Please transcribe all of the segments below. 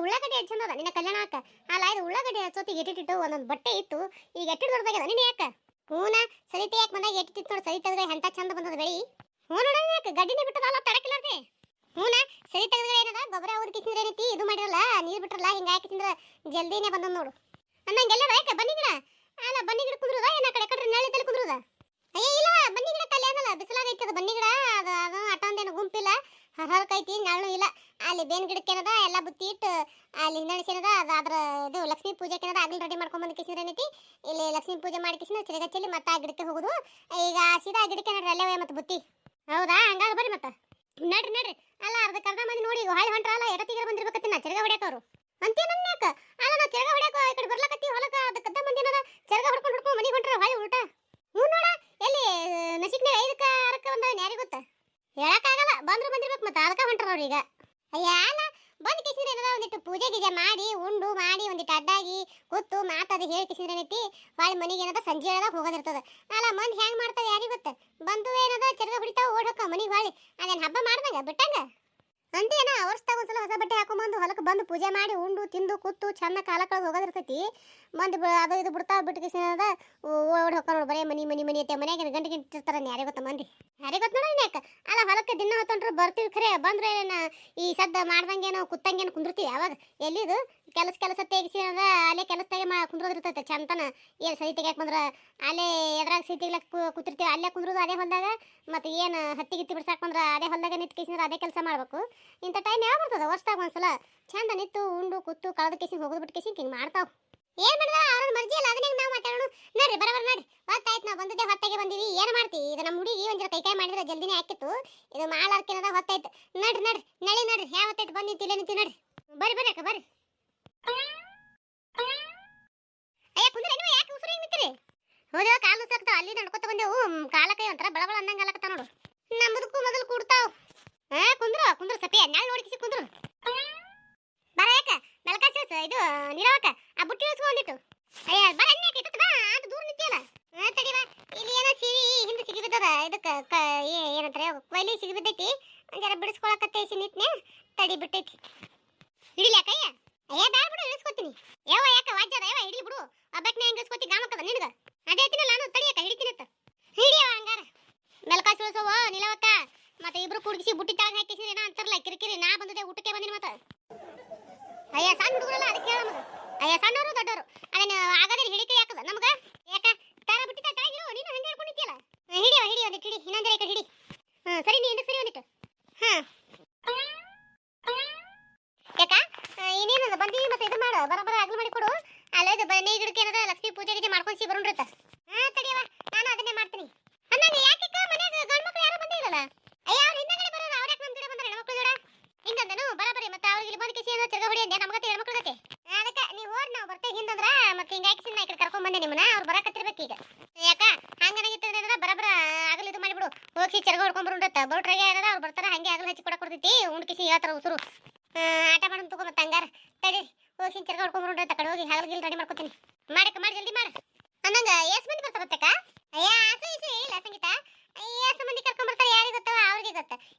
ಉಳ್ಳಾಗಡ್ಡಿ ಎಷ್ಟು ಚಂದ ಅದ ನಿನ್ನ ಕಲ್ಯಾಣಕ್ಕ. ಅಲ್ಲ ಇದು ಉಳ್ಳಾಗಡ್ಡಿ ಹಚ್ಚೋತಿಗೆ ಇಟ್ಟಿಟ್ಟು ಒಂದೊಂದು ಬಟ್ಟೆ ಇತ್ತು, ಈಗ ಎಟ್ಟಿಟ್ಟು ದೊಡ್ಡದಾಗ್ಯದ ನಿನ್ನ ಯಾಕ? ಹೂನ ಸರಿತೆ ಯಾಕೆ ಬಂದಾಗ ಎಟ್ಟಿಟ್ಟು ನೋಡಿ, ಸರಿ ತೆಗೆದ್ರೆ ಎಂತ ಚಂದ ಬಂದದ ಬೆಳಿ. ಹ್ಞೂ ನೋಡ ಯಾಕೆ ಗಡ್ಡಿನೇ ಬಿಟ್ಟದಲ್ಲ ತಡಕಿಲ್ಲದೆ. ಹೂನ ಸರಿ ತೆಗೆದ್ರೆ ಏನದ ಗೊಬ್ಬರ ಊದ್ಕಿಸಿದ್ರೆ ಏನೈತಿ ಇದು ಮಾಡಿರಲ್ಲ, ನೀರು ಬಿಟ್ರಲ್ಲ, ಹಿಂಗೆ ಹಾಕಿಸಿದ್ರೆ ಜಲ್ದಿನೇ ಬಂದದ ನೋಡು. ಅನ್ನಂಗೆಲ್ಲ ಯಾಕೆ ಬನ್ನಿ ಗಿಡ? ಅಲ್ಲ ಬನ್ನಿ ಗಿಡ ಕುಂದ್ರದ ಏನ ಕಡೆ ಕಡ್ರಿ ನಳಿದಲ್ಲಿ ಕುಂದ್ರದ? ಅಯ್ಯ ಇಲ್ಲ ಬನ್ನಿ ಗಿಡ ಕಲ್ಯಾಣಲ್ಲ ಬಿಸಿಲಾಗೈತಿ, ಅದು ಬನ್ನಿ ಗಿಡ ಅದು ಅಟೊಂದೇನು ಗುಂಪಿಲ್ಲ, ಹರಕೈತಿ ನೆರಳು ಇಲ್ಲ. ಅಲ್ಲಿ ಬೇನ್ ಗಿಡಕ್ಕೆ ಏನದ ಎಲ್ಲ ಬುತ್ತಿ ಇಟ್ಟು ಅಲ್ಲಿ ಹಿಂದಣಿಸಿ ಏನದ ಅದು ಅದ್ರ ಇದು ಲಕ್ಷ್ಮೀ ಪೂಜೆಗೆ ಏನದ ಆಗ್ಲಿ ರೆಡಿ ಮಾಡ್ಕೊಂಡ್ ಬಂದು ಕಿಸಿದ್ರೆ ಏನೈತಿ. ಇಲ್ಲಿ ಲಕ್ಷ್ಮೀ ಪೂಜೆ ಮಾಡಿ ಕಿಸಿನ ಚಿರಗಚ್ಚಲ್ಲಿ ಮತ್ತೆ ಆ ಗಿಡಕ್ಕೆ ಹೋಗುದು. ಈಗ ಸೀದಾ ಆ ಗಿಡಕ್ಕೆ ನಡ್ರಿ ಅಲ್ಲೇ ಮತ್ತೆ ಬುತ್ತಿ. ಹೌದಾ ಹಂಗಾಗ ಬರ್ರಿ ಮತ್ತೆ ನಡ್ರಿ ನಡ್ರಿ. ಅಲ್ಲ ಅರ್ಧ ಮಂದಿ ನೋಡಿ ಹಾಳಿ ಹೊಂಟ್ರಲ್ಲ ಎಡತಿಗೆ ಬಂದಿರ್ಬೇಕತ್ತಿ ನಾ ಚಿರಗ ಹೊಡ್ಯಾಕವ್ರು ಅಂತೆ ನನ್ಯಾಕ. ಅಲ್ಲ ನಾ ಚಿರಗ ಹೊಡ್ಯಾಕ ಈ ಕಡೆ ಬರ್ಲಕತ್ತಿ ಹೊಲಕ ಅದಕ್ಕದ್ದ ಮಂದಿ ಏನದ ಚಿರಗ ಹೊಡ್ಕೊಂಡು ಮನೆಗೆ ಹೊಂಟ್ರ ಹಾಳಿ ಉಲ್ಟ. ಹ್ಞೂ ನೋಡ ಎಲ್ಲಿ ನಸಿಕ್ನಾಗ 5ಕ್ಕ 6ಕ್ಕ ಬಂದವ ಯಾರಿಗೆ ಗೊತ್ತ? ಹೇಳಕ್ಕಾಗಲ್ಲ, ಬಂದ್ರು ಬಂದಿರ್ಬೇಕು ಮತ್ತೆ ಅದಕ್ಕೆ ಹೊಂಟ್ರ ಅವ್ರೀಗ. ಅಯ್ಯ ಅಲ್ಲ ಬಂದು ಕಿಸಿದ್ರೆ ಏನದ ಒಂದಿಟ್ಟು ಪೂಜೆ ಗೀಜೆ ಮಾಡಿ ಉಂಡು ಮಾಡಿ ಒಂದಿಟ್ಟು ಅಡ್ಡಾಗಿ ಕೂತು ಮಾತಾಡಿ ಹೇಳಿ ಕಿಸಿದ್ರೆ ಏನೈತಿ ಬಾಳಿ ಮನೆಗೆ ಏನದ ಸಂಜೆ ಹೇಳದಾಗ ಹೋಗೋದಿರ್ತದ. ಅಲ್ಲ ಮಂದಿ ಹೆಂಗ್ ಮಾಡ್ತಾವೆ ಯಾರಿಗೆ ಗೊತ್ತ? ಬಂದು ಏನದ ಚರ್ಗ ಹೊಡಿತಾವ ಓಡೋಕ ಮನೆಗೆ ಬಾಳಿ ಅದೇನು ಹಬ್ಬ ಮಾಡ್ದಂಗ ಬಿಟ್ಟಂಗ ಅಂತೇನ. ವರ್ಷದಾಗ ಒಂದ್ಸಲ ಹೊಸ ಬಟ್ಟೆ ಹಾಕೊಂಬಂದು ಹೊಲಕ್ಕೆ ಬಂದು ಪೂಜೆ ಮಾಡಿ ಉಂಡು ತಿಂದು ಕೂತು ಚಂದ ಕಾಲ ಕಳೆದು ಹೋಗೋದಿರ್ತೈತಿ. ಮಂದಿ ಅದು ಇದು ಬಿಡ್ತಾವ ಬಿಟ್ಟು ಕಿಸಿದ ಓಡ್ ಹೋಗ್ಕೊಂಡು ನೋಡಿ ಬರೀ ಮನಿ ಐತೆ ಮನೆಯಾಗ ಗಂಟೆ ಇಟ್ಟಿರ್ತಾರ ಯಾರಿಗೆ ಗೊತ್ತ ಮಂದಿ ಯಾರಿಗೆ ಗೊತ್ತ ನೋಡ ಯಾಕೆ. ಅಲ್ಲ ಹೊಲಕ್ಕೆ ದಿನ ಹೊತ್ತೊಂಡ್ರು ಬರ್ತೀವಿ ಖರೆ ಬಂದ್ರೆ ಈ ಸದ್ದ ಮಾಡ್ದಂಗೇನೋ ಕುತ್ತಂಗೇನು ಕುಂದಿರ್ತೀವಿ. ಅವಾಗ ಎಲ್ಲಿದು ಕೆಲಸ ತೆಗಿಸಿ ಅಂದ್ರೆ ಅಲ್ಲೇ ಕೆಲಸದಾಗೆ ಕುಂದ್ರೋದಿರ್ತೈತೆ ಚಂತನ. ಏನು ಸರಿ ತೆಗಿಯಕ್ಕೆ ಬಂದ್ರೆ ಅಲ್ಲೇ ಎದ್ರಾಗ ಸರಿ ತೆಗಿಲಕ್ಕೆ ಕೂತಿರ್ತೀವಿ, ಅಲ್ಲೇ ಕುಂದ್ರೋದು ಅದೇ ಹೊಲದಾಗ. ಮತ್ತು ಏನು ಹತ್ತಿ ಗಿತ್ತಿ ಬಿಡ್ಸಾಕ್ ಬಂದ್ರೆ ಅದೇ ಹೊಲದಾಗ ನಿಂತು ಕೇಸಿದ್ರೆ ಅದೇ ಕೆಲಸ ಮಾಡ್ಬೇಕು. ಇಂಥ ಟೈಮ್ ಯಾವ ಬರ್ತದೆ ವರ್ಷದಾಗ ಒಂದ್ಸಲ ಚಂದ ನಿಂತು ಉಂಡು ಕೂತು ಕಳೆದ ಕೇಸಿ ಹೋಗೋದು ಬಿಟ್ಟು ಕೇಸಿ ಹಿಂಗೆ ಮಾಡ್ತಾವೆ. ಏನು ಮಾಡಿದ್ರೆ ಅವ್ರ ಮರ್ಜಿ ಅಲ್ಲ, ಅದನ್ನ ನಾವು ಮಾತಾಡೋಣ ನಡ್ರಿ ಬರೋಬರ್ ನಡ್ರಿ. ಹೊತ್ತಾಯ್ತು ನಾವು ಬಂದಿದ್ದೆ ಹೊತ್ತಾಗೆ ಬಂದೀವಿ ಏನು ಮಾಡ್ತೀವಿ. ಇದು ನಮ್ಮ ಹುಡುಗಿ ಒಂಚೂರು ಕೈ ಮಾಡಿದ್ರೆ ಜಲ್ದಿನೇ ಹಾಕಿತ್ತು, ಇದು ಮಾಲಾರ್ಕಿನದ ಹೊತ್ತಾಯ್ತು. ನಡ್ರಿ ನಡ್ರಿ ಯಾವ ಹೊತ್ತಾಯ್ತು ಬಂದು ನಿಂತಿಲ್ಲ ನಿಂತೀವಿ ನಡ್ರಿ. ಬರ್ರಿ ಅಕ್ಕ ಬರ್ರಿ. ಅಯ್ಯ ಕುಂದ್ರೆ ನೀವು ಯಾಕೆ ಉಸಿರು ಹಿಂಗೆ ನಿಂತೀರಿ? ಹೌದು ಕಾಲು ಉಸಾಕ್ತಾವ ಅಲ್ಲಿ ನಡ್ಕೊತ ಬಂದೆವು, ಕಾಲಕೈ ಒಂಥರ ಬಳಬಳ ಅಂದಂಗೆ ಅಲಕತ್ತ ನೋಡು. ನಮ್ಮದಕ್ಕೂ ಮೊದಲು ಕೂಡ್ತಾವ. ಕುಂದ್ರು ಸಪಿಯ ನಾಳೆ ನೋಡಿಕಿಸಿ ಕುಂದ್ರು. ಬರ ಯಾಕ ಮೆಲ್ಕಾಸ ಇದು ನೀರವಕ್ಕ ಆ ಬುಟ್ಟಿ ಇಳಿಸ್ಕೊಂಡಿಟ್ಟು. ಅಯ್ಯ ಬರ ಅನ್ಯಾಕೆ ಇತ್ತ ಬಾ ಅದು ದೂರ ನಿಂತಿಯಲ್ಲ. ತಡಿ ಬಾ ಇಲ್ಲಿ ಏನೋ ಸಿರಿ ಹಿಂದೆ ಸಿಗಿ ಬಿದ್ದದ. ಇದಕ್ಕೆ ಏನಂತಾರೆ ಕೊಯ್ಲಿ ಸಿಗಿ ಬಿದ್ದೈತಿ, ಜರ ಬಿಡಿಸ್ಕೊಳಕತ್ತೆ ನಿಟ್ನೆ ತಡಿ ಬಿಟ್ಟೈತಿ. ಹಿಡಿಲಿ ಅಕ್ಕಯ್ಯ? ಅಯ್ಯ ಬ್ಯಾಡ ಬಿಡು ಇಳಿಸ್ಕೊತೀನಿ. ಯಾಕ ವಾಜ್ಯದ ಹಿಡಿ ಬಿಡು. ಒಬ್ಬಟ್ನೆ ಹೆಂಗೆ ಇಳಿಸ್ಕೊತಿ ಗಾಮಕ್ಕದ ನಿನಗ ಅದೇ ಐತಿನಲ್ಲ ನಾನು ತಡಿಯಕ್ಕ ಹಿಡಿತೀನಿ ಅಂತ ಹಿಡಿಯವ ಹಂಗಾರ. ಮೆಲ್ಕಾಸ್ ಇಳಿಸೋವ ನಿಲವಕ್ಕ ಮತ್ತೆ ಇಬ್ರು ಕುಡ್ಗಿಸಿ ಬುಟ್ಟಿ ತಾಗ ಹಾಕಿಸಿ ಏನೋ ಅಂತಾರಲ್ಲ ಕಿರಿಕಿರಿ. ನಾ ಬಂದಿದ್ದೆ ಊಟಕ್ಕೆ ಬಂದಿನಿ ಮತ್ತೆ. ಅಯ್ಯ ಸಣ್ಣ ಹುಡುಗರಲ್ಲ ಅದಕ್ಕೆ ಹೇಳ ನಮಗೆ. ಅಯ್ಯ ಸಣ್ಣವರು ದೊಡ್ಡವರು ಅದನ್ನ ಆಗದೇ ಹಿಡಿಕೆ ಯಾಕದ ನಮಗ ಯಾಕ ತಾರ ಬುಟ್ಟಿ ತಾಗಿರೋ ನೀನು ಹಂಗೆ ಹೇಳ್ಕೊಂಡಿದ್ಯಲ್ಲ. ಹಿಡಿ ಒಂದಿಟ್ಟು ಹಿಡಿ ಇನ್ನೊಂದೇ ಕಡೆ ಹಿಡಿ. ಸರಿ ನೀ ಹಿಂದಕ್ಕೆ ಸರಿ ಒಂದಿಟ್ಟು. ಯಾಕ ಇನ್ನೇನದ ಬಂದಿ ಮತ್ತೆ ಇದು ಮಾಡು ಬರೋಬರ ಅಗ್ಲು ಮಾಡಿ ಕೊಡು. ಅಲ್ಲ ಇದು ಬನ್ನಿ ಗಿಡಕ್ಕೆ ಏನದ ಲಕ್ಷ್ಮೀ ಪೂಜೆ ಗೀಜೆ ಮಾಡ್ಕೊಂಡು ಬರೋಣ್ರತ್ತ. ತಡಿಯವ ನಾನು ಅದನ್ನೇ ಮಾಡ್ತೀನಿ. ಅನ್ನಂಗೆ ಯಾಕೆ ಮನ್ಯಾಗ ಗಂಡು ಮಕ್ಳು ಯಾರು ಬಂದಿಲ್ಲಲ್ಲ? ಅಯ್ಯ ಅವ್ರು ಹಿಂದಗಡೆ ಬರೋರು ಅವ್ರ ಯಾಕೆ ನಮ್ಮ ಗಿಡ ಬಂದ್ರೆ ಹೆಣ್ಮಕ್ಳು ಗಿಡ ಹಿಂಗಂದನು ಬರಬರಿ. ಮತ್ತೆ ಅವ್ರಿಗೆ ಇಲ್ಲಿ ಬಂದು ಕಿಸಿ ಏನೋ ಚರ್ಗ ಹೊಡಿ ಅಂದೆ ನಮ್ಗತ್ತೆ ಹೆಣ್ಮಕ್ಳಗತ್ತೆ. ಅದಕ್ಕೆ ನೀವು ಹೋರ್ ನಾವು ಬರ್ತೇವೆ ಹಿಂದಂದ್ರ ಮತ್ತೆ ಹಿಂಗಾಕಿ ನಾ ಈ ಕಡೆ ಕರ್ಕೊಂಡ್ ಬಂದೆ ನಿಮ್ಮನ್ನ. ಅವ್ರು ಬರಕತ್ತಿರ್ಬೇಕು ಈಗ. ಯಾಕ ಹಂಗನಾಗಿತ್ತಂದ್ರೆ ಬರಬರ ಆಗಲು ಇದು ಮಾಡಿಬಿಡು. ಹೋಗಿ ಚರ್ಗ ಹೊಡ್ಕೊಂಡ್ ಬರೋಣ್ರತ್ತ. ಬರೋಟ್ರಾಗೆ ಏನದ ಅವ್ರು ಬರ್ತಾರ ಹಂಗೆ ಆಗಲು ಹಚ್ಚಿ ಕೊಡಕ್ ಕೊಡ್ತೈತಿ. ಉಂಡ್ಕಿಸಿ ಹೇಳ್ತಾರ ಉಸುರು ಆಟ ಮಾಡೋಣ ತಗೋ. ಮತ್ತೆ ಹಂಗಾರ ತಡಿ ಹೋಗಿ ಚರ್ಗ ಹೊಡ್ಕೊಂಡ್ ಬರೋಣ್ರತ್ತ. ಕಡೆ ಹೋಗಿ ಹಾಗಲ್ಗಿಲ್ ರೆಡಿ ಮಾಡ್ಕೊತೀನಿ. ಮಾಡಿ ಜಲ್ದಿ ಮಾಡ ಅನ್ನಂಗ ಎಷ್ಟು ಮಂದಿ ಬರ್ತಾರತ್ತಕ್ಕ? ಅಯ್ಯ ಆಸು ಇಲ್ಲ ಸಂಗೀತ. ಎಷ್ಟು ಮಂದಿ ಕರ್ಕೊಂಡ್ ಬರ್ತಾರೆ ಯಾರಿಗೆ ಗೊತ್ತವ ಅವ್ರಿಗೆ ಗೊತ್ತ.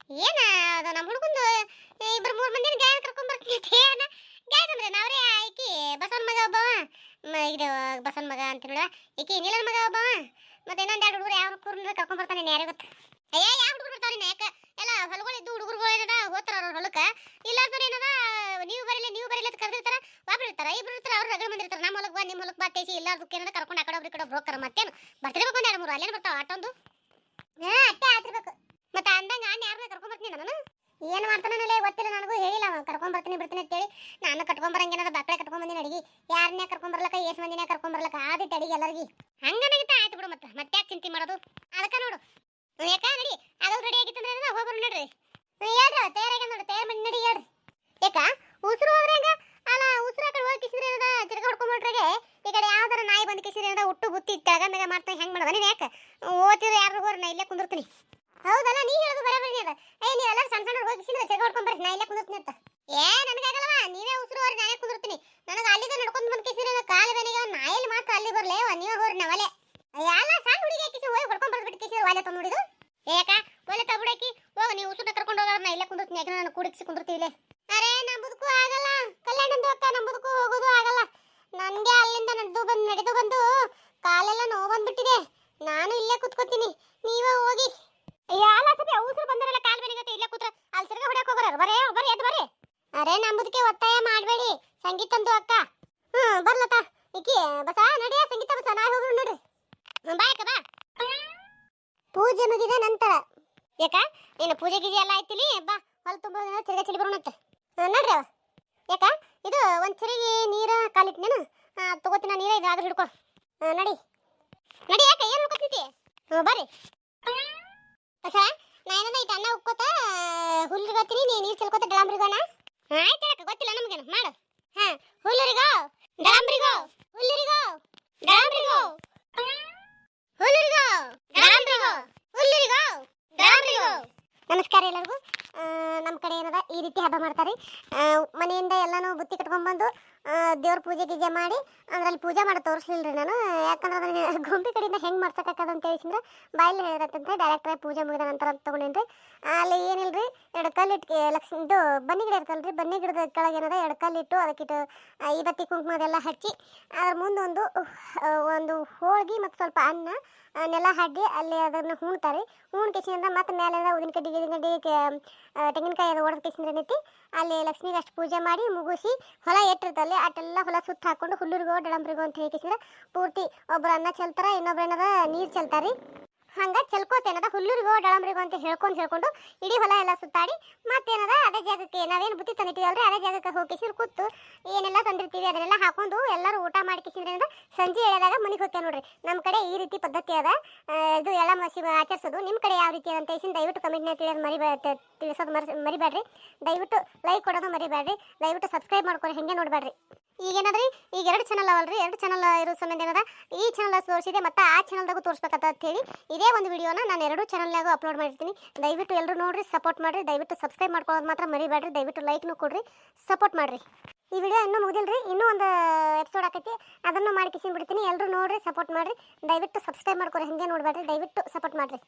ಏನ ಅದು ನಮ್ಮ ಹುಡುಗಂದು 2-3 ಮಂದಿನ ಗಾಯ ಕರ್ಕೊಂಡ್ ಬರ್ತೀನಿ ಏನ ಗಾಯ ಅಂದ್ರೆ ನಾವ್ರೇ ಈಕಿ ಬಸವನ ಮಗ ಒಬ್ಬವ ಇದು ಬಸವನ ಮಗ ಅಂತ ನೋಡುವ ಈಕಿ ನೀಲನ ಮಗ ಒಬ್ಬವ ಮತ್ತೆ ಇನ್ನೊಂದು 2 ಹುಡುಗರು ಯಾವ ಕೂರ್ನ ಕರ್ಕೊಂಡ್ ಬರ್ತಾನೆ ಯಾರಿಗೆ ಗೊತ್ತ. ಅಯ್ಯ ಯಾವ ಹುಡುಗರು ಬರ್ತಾವ ನೀನು ಯಾಕೆ ಎಲ್ಲ ಹೊಲಗಳಿದ್ದು ಹುಡುಗರುಗಳು ಏನದ ಹೋಗ್ತಾರ ಅವ್ರ ಹೊಲಕ್ಕೆ. ಇಲ್ಲಾರ್ದವ್ರು ಏನದ ನೀವು ಬರಲಿ ಅಂತ ಕರೆದಿರ್ತಾರ. ಒಬ್ರು ಇರ್ತಾರ ಇಬ್ರು ಇರ್ತಾರ ಅವ್ರು ರಗಡ ಮಂದಿ ಇರ್ತಾರ. ನಮ್ಮ ಹೊಲಕ್ಕೆ ಬಾ ನಿಮ್ಮ ಹೊಲಕ್ಕೆ ಬಾ ತೇಸಿ ಇಲ್ಲಾರ್ದಕ್ಕೆ ಏನದ ಕರ್ಕೊಂಡು ಆ ಕಡೆ ಒಬ್ರು ಈ ಕಡೆ ಒಬ್ರು ಹೋಗ್ತಾರ. ಮತ್ತೇನು ಬರ್ತಿರ್ಬೇಕು ಒಂದು 2-3 ಅಲ್ಲೇನು ಬರ್ತಾವ ಆಟೊಂದು ಅಟ್ಟೆ ಆತಿರ್ಬೇಕು. ಮತ್ತೆ ಅಂದಂಗ ಯಾರನ್ನ ಕರ್ಕೊಂಡ್ ಬರ್ತೀನಿ ನಾನು ಏನು ಮಾಡ್ತಾನಲ್ಲ ಗೊತ್ತಿಲ್ಲ ನನಗೂ ಹೇಳಿಲ್ಲ. ಕರ್ಕೊಂಡ್ ಬರ್ತೀನಿ ಬಿಡ್ತೀನಿ ಅಂತೇಳಿ ನಾನು ಕಟ್ಕೊಂಡ್ ಬರಂಗೇನದ ಬಾಕಡೆ ಕಟ್ಕೊಂಡ್ ಬಂದಿನಿ ಅಡಿಗೆ. ಯಾರನ್ನೇ ಕರ್ಕೊಂಡ್ ಬರ್ಲಕ್ಕ ಎಷ್ಟು ಮಂದಿನೇ ಕರ್ಕೊಂಡ್ ಬರ್ಲಕ್ಕ ಆದಿಟ್ಟು ಅಡಿಗೆ ಎಲ್ಲರಿಗೆ ಹಂಗನಾಗಿತ್ತ ಆಯ್ತು ಬಿಡು. ಮತ್ತೆ ಯಾಕೆ ಚಿಂತೆ ಮಾಡೋದು ಅದಕ್ಕೆ ನೋಡು. ಯಾಕ ನಡಿ ಆಗಲ್ ರೆಡಿ ಆಗಿತ್ತಂದ್ರೆ ಹೋಗ್ಬರು ನಡ್ರಿ. ಹೇಳ್ರಿ ತಯಾರಾಗ ನೋಡು ತಯಾರು ಮಾಡಿ ನಡಿ ಹೇಳ್ರಿ. ಯಾಕ ಉಸಿರು ಹೋದ್ರೆ ಹೆಂಗ? ಅಲ್ಲ ಉಸಿರು ಆ ಕಡೆ ಹೋಗಿ ಕಿಸಿದ್ರೆ ಏನದ ಚಿರಗ ಹೊಡ್ಕೊಂಡ್ಬಿಟ್ರಾಗೆ ಈ ಕಡೆ ಯಾವ್ದಾರ ನಾಯಿ ಬಂದು ಕಿಸಿದ್ರೆ ಏನದ ಹುಟ್ಟು ಬುತ್ತಿ ತೆಳಗ ಮೇಗ ಮಾಡ್ತಾ ಹೆಂಗ್ ಮಾಡೋದ ನೀನು? ಯಾಕೆ ಓದ್ತಿದ್ರೆ ಯಾರು ಹೋರ್ ನಾ ಇಲ್ಲೇ ಕುಂದಿರ್ತೀನಿ. ಹೌದಲ್ಲ ನೀ ಹೇಳೋದು ಬರಬರಿ ಅದ. ನೀವು ಎಲ್ಲರೂ ಸಣ್ಣ ಹೋಗಿ ಕಿಸಿದ್ರೆ ಚಿರಗ ಹೊಡ್ಕೊಂಡ್ ಬರ್ರಿ ನಾ ಇಲ್ಲೇ ಕುಂದಿರ್ತೀನಿ ಅಂತ. ನನಗಾಗಲ್ಲವ ನೀವೇ ಉಸಿರು ಹೋರಿ ನಾನೇ ಕುಂದಿರ್ತೀನಿ. ನನಗೆ ಅಲ್ಲಿಗೆ ನಡ್ಕೊಂಡು ಬಂದು ಕಿಸಿದ್ರೆ ಕಾಲು ಬೆನೆಗೆ ನಾಯಲ್ಲಿ ಮಾತ್ರ ಅಲ್ಲಿ ಬರ್ಲೇ ನೀವು ಹೋರಿ ನಾವಲೆ. ಎಲ್ಲ ಸಣ್ಣ ಹುಡುಗಿ ಕಿಸಿ ಹೋಗಿ ಹೊಡ್ಕೊಂಡ್ ಬರ್ಬಿಟ್ಟು ಕಿಸಿದ್ರೆ ವಾಲೆ ತಂದು ನೋಡಿದು ಯಾಕ ಒಲೆ ತಗೊಡಾಕಿ ಹೋಗ ನೀವು ಉಸುಟ ಕರ್ಕೊಂಡು ಹೋಗೋಣ ಇಲ್ಲೇ ಕುಂದಿರ್ತೀನಿ. ಯಾಕೆ ನಾನು ಕೂಡಿಸಿ ಕುಂದಿರ್ತೀವಿ ಇಲ್ಲೇ. ಅರೆ ನಂಬುದಕ್ಕೂ ಆಗಲ್ಲ ಕಲ್ಯಾಣ ಬರೇ ನಂಬುದಕ್ಕೆ ಒತ್ತಾಯ ಮಾಡಬೇಡಿ ಸಂಗೀತಂದು ಅಕ್ಕ. ಬರ್ಲತ್ತ ಈಕಿ ಬಸ ನಡಿಯ ಸಂಗೀತ ಬಸ ನಾ ಹೋಗ್ರು ನೋಡ್ರಿ. ಬಾ ಅಕ್ಕ ಬಾ. ಪೂಜೆ ಮುಗಿದ ನಂತರ ಯಾಕ ಏನು ಪೂಜೆ ಗೀಜೆ ಎಲ್ಲ ಆಯ್ತಿಲಿ ಬಾ ಹೊಲ ತುಂಬ ತಿರ್ಗಾ ಚಿಲಿ ಬರೋಣಂತೆ ನೋಡ್ರಿ ಅವ. ಯಾಕ ಇದು ಒಂದು ಚಿರಿಗೆ ನೀರ ಕಾಲಿಟ್ನೇನು ತಗೋತಿನ ನೀರ ಇದ್ರಾಗ ಹಿಡ್ಕೊ ನಡಿ ನಡಿ. ಯಾಕ ಏನು ಹಿಡ್ಕೊತಿದ್ದಿ? ಬರ್ರಿ ಬಸ ನಾ ಏನದ ಇಟ್ಟು ಅನ್ನ ಉಕ್ಕೋತ ಹುಲ್ಲಿರ್ಗೋತೀನಿ ನೀ ನೀರು ಚೆಲ್ಕೋತ ಡಳಂಬ್ರಿಗೋಣ. ಆಯ್ತು ಹೇಳಕ್ಕ ಗೊತ್ತಿಲ್ಲ ನಮಗೇನು ಮಾಡು. ಹುಲ್ಲುರಿಗೋ ಡಳಂಬ್ರಿಗೋ ಹುಲ್ಲುರಿಗೋ ಡಳಂಬ್ರಿಗೋ ಹುಲ್ಲುರಿಗೋ ಡಳಂಬ್ರಿಗೋ ಹುಲ್ಲುರಿಗೋ ಡಳಂಬ್ರಿಗೋ. ನಮಸ್ಕಾರ ಎಲ್ಲರಿಗೂ. ನಮ್ಮ ಕಡೆ ಏನದ ಈ ರೀತಿ ಹಬ್ಬ ಮಾಡ್ತಾರೆ. ಮನೆಯಿಂದ ಎಲ್ಲಾನು ಬುತ್ತಿ ಕಟ್ಕೊಂಡ್ಬಂದು ದೇವ್ರ ಪೂಜೆ ಗೀಜೆ ಮಾಡಿ ಅದ್ರಲ್ಲಿ ಪೂಜೆ ಮಾಡಿ ತೋರಿಸ್ಲಿಲ್ರಿ ನಾನು. ಯಾಕಂದ್ರೆ ಅದನ್ನ ಗೊಂಬೆ ಕಡೆಯಿಂದ ಹೆಂಗೆ ಮಾಡ್ಸಕ್ಕಾಕದ ಅಂತ ಹೇಳಿಸಿದ್ರೆ ಬಾಯಲ್ಲಿ ಹೇಳಿರತ್ತಂತೆ ಡೈರೆಕ್ಟಾಗಿ ಪೂಜೆ ಮುಗಿದ ನಂತರ ಅಂತ ತೊಗೊಂಡೇನ್ರಿ. ಅಲ್ಲಿ ಏನಿಲ್ರಿ ಎರಡು ಕಲ್ಲು ಇಟ್ಟು ಲಕ್ಷ್ಮಿ ಇದು ಬನ್ನಿ ಗಿಡ ಇರ್ತಲ್ರಿ, ಬನ್ನಿ ಗಿಡದ ಕೆಳಗೆ ಏನದ ಎರಡು ಕಲ್ಲು ಇಟ್ಟು ಅದಕ್ಕಿಟ್ಟು ಇವತ್ತಿ ಕುಂಕುಮದೆಲ್ಲ ಹಚ್ಚಿ ಅದ್ರ ಮುಂದೆ ಒಂದು ಹೋಳಿಗೆ ಮತ್ತು ಸ್ವಲ್ಪ ಅನ್ನ ನೆಲ ಹಾಕಿ ಅಲ್ಲಿ ಅದನ್ನು ಹೂಣ್ತಾರೆ. ಹೂಣ್ ಕಿಸಿಂದ ಮತ್ತೆ ಮೇಲೆ ಉದಿನ ಕಡ್ಡಿ ತೆಂಗಿನಕಾಯಿ ಅದು ಒಡೆದ ಕಿಸಿಂದ್ರೆ ಏನೈತಿ ಅಲ್ಲಿ ಲಕ್ಷ್ಮಿಗೆ ಅಷ್ಟು ಪೂಜೆ ಮಾಡಿ ಮುಗಿಸಿ ಹೊಲ ಎಟ್ಟಿರ್ತಲ್ಲಿ ಅಟ್ಟೆಲ್ಲ ಹೊಲ ಸುತ್ತ ಹಾಕೊಂಡು ಹುಲ್ಲುರಿಗೋ ಡಳಂಬ್ರಿಗೋ ಅಂತ ಹೇಳಿಕಿಸಿದ್ರೆ ಪೂರ್ತಿ ಒಬ್ರು ಅನ್ನ ಚೆಲ್ತಾರ, ಇನ್ನೊಬ್ರು ಏನದ ನೀರು ಚೆಲ್ತಾರಿ. ಹಂಗ ಚೆಲ್ಕೋತೇನದ ಹುಲ್ಲುರಿಗೋ ಡಳಂಬ್ರಿಗೋ ಅಂತ ಹೇಳ್ಕೊಂಡು ಇಡೀ ಹೊಲ ಎಲ್ಲ ಸುತ್ತಾಡಿ ಮತ್ತೇನದ ಅದೇ ಜಾಗಕ್ಕೆ ನಾವೇನು ಬುತ್ತಿ ತಂದಿಟ್ಟಿವಲ್ರಿ ಅದೇ ಜಾಗಕ್ಕೆ ಹೋಗಿಸಿರ್ ಕೂತು ಏನೆಲ್ಲ ತಂದಿರ್ತೀವಿ ಅದನ್ನೆಲ್ಲ ಹಾಕೊಂಡು ಎಲ್ಲರೂ ಊಟ ಮಾಡಿಕಿಸಿದ್ರೆ ಏನದ ಸಂಜೆ ಎಳೆದಾಗ ಮನೆಗೆ ಹೋಗ್ತೇವೆ ನೋಡ್ರಿ. ನಮ್ಮ ಕಡೆ ಈ ರೀತಿ ಪದ್ಧತಿ ಅದ. ಇದು ಎಳ್ಳ ಮಸಿ ಆಚರಿಸೋದು. ನಿಮ್ಮ ಕಡೆ ಯಾವ ರೀತಿ ಅಂತ ಹೇಳಿ ದಯವಿಟ್ಟು ಕಮೆಂಟ್ನ ತಿಳಿಸೋದು ಮರಿಬೇಡ್ರಿ. ದಯವಿಟ್ಟು ಲೈಕ್ ಕೊಡೋದು ಮರಿಬೇಡ್ರಿ. ದಯವಿಟ್ಟು ಸಬ್ಸ್ಕ್ರೈಬ್ ಮಾಡ್ಕೊರಿ, ಹೆಂಗೆ ನೋಡಬೇಡ್ರಿ. ಈಗೇನದ್ರಿ ಈಗ 2 ಚಾನಲ್ ಅವಲ್ರಿ, 2 ಚಾನಲ್ ಇರೋ ಸಂಬಂಧ ಏನದ ಈ ಚಾನಲ್ ತೋರಿಸಿದೆ ಮತ್ತು ಆ ಚಾನಲ್ದಾಗೂ ತೋರಿಸ್ಬೇಕಂತ ಹೇಳಿ ಇದೇ ಒಂದು ವಿಡಿಯೋನ ನಾನು 2 ಚಾನಲ್ನಾಗೂ ಅಪ್ಲೋಡ್ ಮಾಡಿರ್ತೀನಿ. ದಯವಿಟ್ಟು ಎಲ್ಲರೂ ನೋಡ್ರಿ, ಸಪೋರ್ಟ್ ಮಾಡಿರಿ. ದಯವಿಟ್ಟು ಸಬ್ಸ್ಕ್ರೈಬ್ ಮಾಡ್ಕೊಳ್ಳೋದು ಮಾತ್ರ ಮರಿಬೇಡ್ರಿ. ದಯವಿಟ್ಟು ಲೈಕ್ನು ಕೊಡ್ರಿ, ಸಪೋರ್ಟ್ ಮಾಡಿರಿ. ಈ ವಿಡಿಯೋ ಇನ್ನೂ ಮುಗಿದಿಲ್ರಿ, ಇನ್ನೂ ಒಂದು ಎಪಿಸೋಡ್ ಆಕೈತಿ, ಅದನ್ನು ಮಾಡಿ ಬಿಡ್ತೀನಿ. ಎಲ್ಲರೂ ನೋಡ್ರಿ, ಸಪೋರ್ಟ್ ಮಾಡಿರಿ. ದಯವಿಟ್ಟು ಸಬ್ಸ್ಕ್ರೈಬ್ ಮಾಡ್ಕೊರಿ, ಹೆಂಗೆ ನೋಡಬೇಡ್ರಿ. ದಯವಿಟ್ಟು ಸಪೋರ್ಟ್ ಮಾಡಿರಿ.